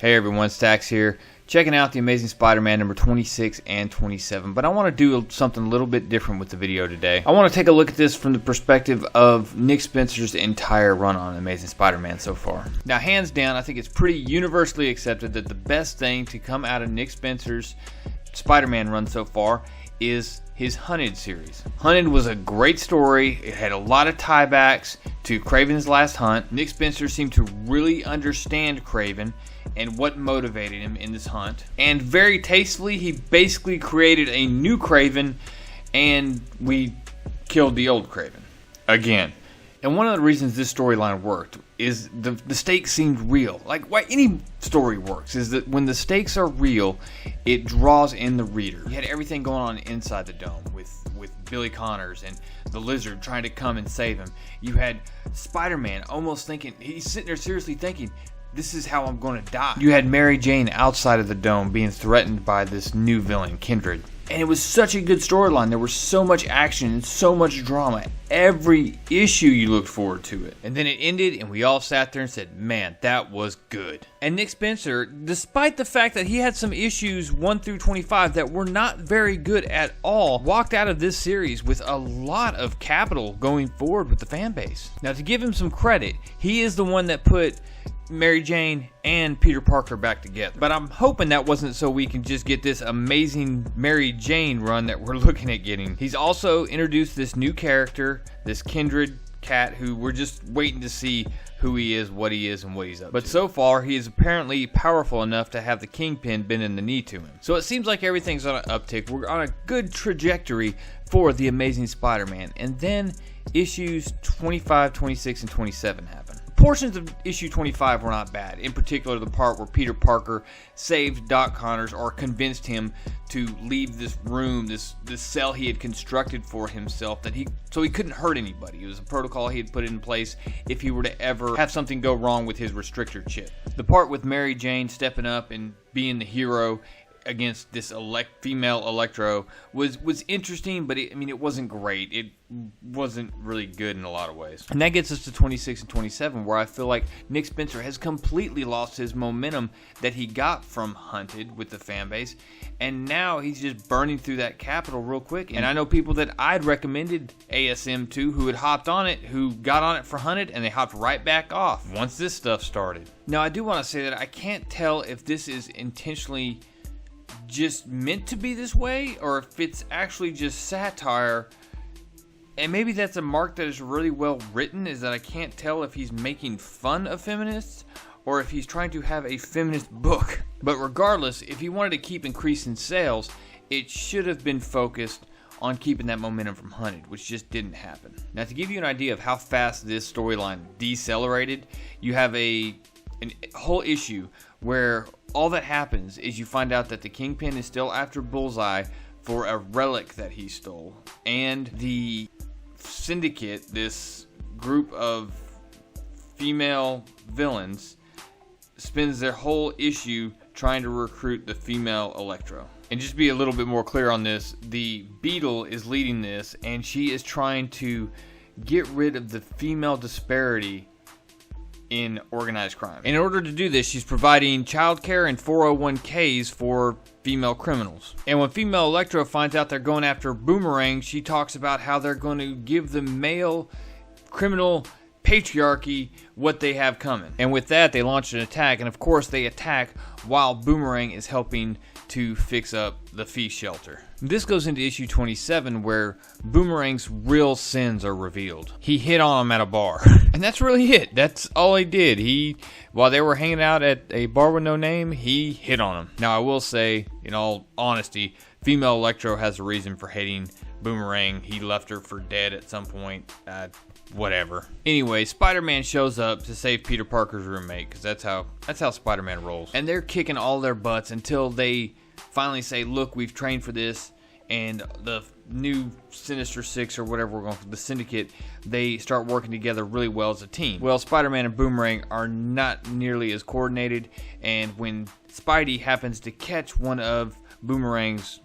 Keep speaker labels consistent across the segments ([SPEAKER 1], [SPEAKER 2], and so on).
[SPEAKER 1] Hey everyone, Stacks here, checking out The Amazing Spider-Man number 26 and 27, but I want to do something a little bit different with the video today. I want to take a look at this from the perspective of Nick Spencer's entire run on Amazing Spider-Man so far. Now, hands down, I think it's pretty universally accepted that the best thing to come out of Nick Spencer's Spider-Man run so far is his Hunted series. Hunted was a great story. It had a lot of tiebacks to Kraven's Last Hunt. Nick Spencer seemed to really understand Kraven and what motivated him in this hunt. And very tastefully, he basically created a new Kraven, and we killed the old Kraven again. And one of the reasons this storyline worked is the stakes seemed real. Like why any story works is that when the stakes are real, it draws in the reader. You had everything going on inside the dome with Billy Connors and the Lizard trying to come and save him. You had Spider-Man almost thinking, he's sitting there seriously thinking, this is how I'm going to die. You had Mary Jane outside of the dome being threatened by this new villain, Kindred. And it was such a good storyline. There was so much action and so much drama. Every issue you looked forward to it. And then it ended and we all sat there and said, man, that was good. And Nick Spencer, despite the fact that he had some issues 1 through 25 that were not very good at all, walked out of this series with a lot of capital going forward with the fan base. Now, to give him some credit, he is the one that put Mary Jane and Peter Parker back together. But I'm hoping that wasn't so we can just get this amazing Mary Jane run that we're looking at getting. He's also introduced this new character, this Kindred cat, who we're just waiting to see who he is, what he is, and what he's up to. But so far, he is apparently powerful enough to have the Kingpin bending the knee to him. So it seems like everything's on an uptick. We're on a good trajectory for The Amazing Spider-Man. And then issues 25, 26, and 27 happen. Portions of issue 25 were not bad. In particular, the part where Peter Parker saved Doc Connors or convinced him to leave this room, this cell he had constructed for himself, so he couldn't hurt anybody. It was a protocol he had put in place if he were to ever have something go wrong with his restrictor chip. The part with Mary Jane stepping up and being the hero against this female Electro was interesting, but it wasn't great. It wasn't really good in a lot of ways. And that gets us to 26 and 27, where I feel like Nick Spencer has completely lost his momentum that he got from Hunted with the fan base, and now he's just burning through that capital real quick. And I know people that I'd recommended ASM to who had hopped on it, who got on it for Hunted, and they hopped right back off once this stuff started. Now, I do want to say that I can't tell if this is intentionally just meant to be this way or if it's actually just satire, and maybe that's a mark that is really well written, is that I can't tell if he's making fun of feminists or if he's trying to have a feminist book. But regardless, if he wanted to keep increasing sales, it should have been focused on keeping that momentum from Hunted, which just didn't happen. Now, to give you an idea of how fast this storyline decelerated, you have a whole issue where all that happens is you find out that the Kingpin is still after Bullseye for a relic that he stole. And the Syndicate, this group of female villains, spends their whole issue trying to recruit the female Electro. And just to be a little bit more clear on this, the Beetle is leading this, and she is trying to get rid of the female disparity in organized crime. In order to do this, she's providing childcare and 401ks for female criminals. And when female Electro finds out they're going after Boomerang, she talks about how they're going to give the male criminal patriarchy what they have coming. And with that, they launch an attack, and of course they attack while Boomerang is helping to fix up the feast shelter. This goes into issue 27, where Boomerang's real sins are revealed. He hit on him at a bar. And that's really it. That's all he did. While they were hanging out at a bar with no name, he hit on him. Now, I will say, in all honesty, female Electro has a reason for hating Boomerang. He left her for dead at some point. Whatever. Anyway, Spider-Man shows up to save Peter Parker's roommate, because that's how Spider-Man rolls. And they're kicking all their butts until they finally say, look, we've trained for this, and the new Sinister Six, or whatever we're going for, the Syndicate, they start working together really well as a team. Well, Spider-Man and Boomerang are not nearly as coordinated, and when Spidey happens to catch one of Boomerang's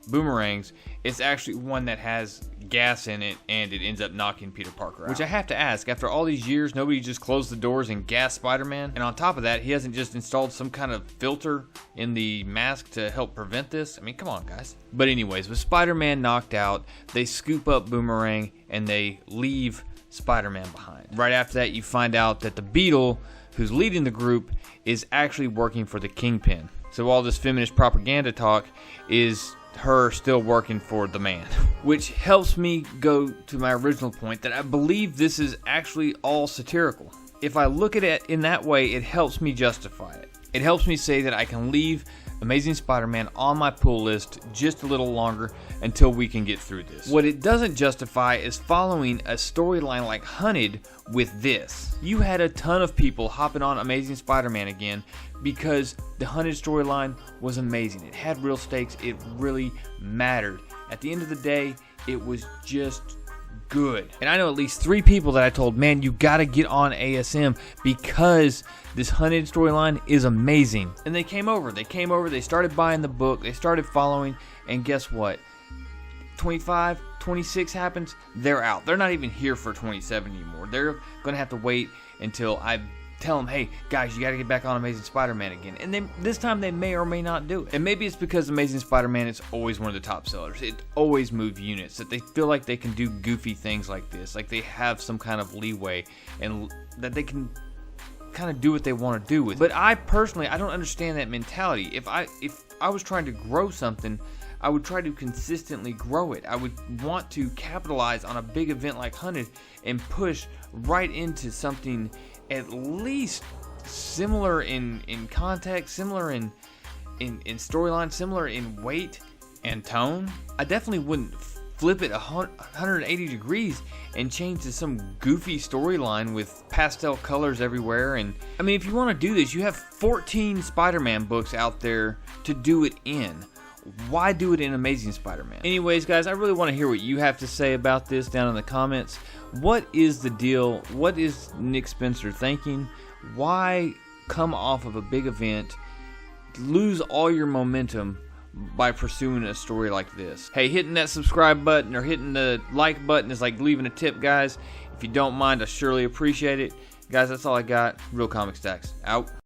[SPEAKER 1] boomerangs, it's actually one that has gas in it, and it ends up knocking Peter Parker out. Which I have to ask, after all these years, nobody just closed the doors and gassed Spider-Man? And on top of that, he hasn't just installed some kind of filter in the mask to help prevent this? I mean, come on, guys. But anyways, with Spider-Man knocked out, they scoop up Boomerang, and they leave Spider-Man behind. Right after that, you find out that the Beetle, who's leading the group, is actually working for the Kingpin. So all this feminist propaganda talk is her still working for the man. Which helps me go to my original point that I believe this is actually all satirical. If I look at it in that way, it helps me justify it. It helps me say that I can leave Amazing Spider-Man on my pull list just a little longer until we can get through this. What it doesn't justify is following a storyline like Hunted with this. You had a ton of people hopping on Amazing Spider-Man again because the Hunted storyline was amazing. It had real stakes. It really mattered. At the end of the day, it was just good. And I know at least 3 people that I told, man, you gotta get on ASM because this Hunted storyline is amazing. And they came over, they started buying the book, they started following, and guess what? 25, 26 happens, they're out. They're not even here for 27 anymore. They're gonna have to wait until I tell them, hey guys, you gotta get back on Amazing Spider-Man again. And then this time they may or may not do it. And maybe it's because Amazing Spider-Man is always one of the top sellers. It always moves units, that they feel like they can do goofy things like this, like they have some kind of leeway and that they can kind of do what they want to do with it. But I personally, I don't understand that mentality. If I was trying to grow something, I would try to consistently grow it. I would want to capitalize on a big event like Hunted and push right into something at least similar in context, similar in storyline, similar in weight and tone. I definitely wouldn't flip it 180 degrees and change to some goofy storyline with pastel colors everywhere. And I mean, if you want to do this, you have 14 Spider-Man books out there to do it in. Why do it in Amazing Spider-Man? Anyways, guys, I really want to hear what you have to say about this down in the comments. What is the deal? What is Nick Spencer thinking? Why come off of a big event, lose all your momentum by pursuing a story like this? Hey, hitting that subscribe button or hitting the like button is like leaving a tip, guys. If you don't mind, I surely appreciate it. Guys, that's all I got. Real Comic Stacks, out.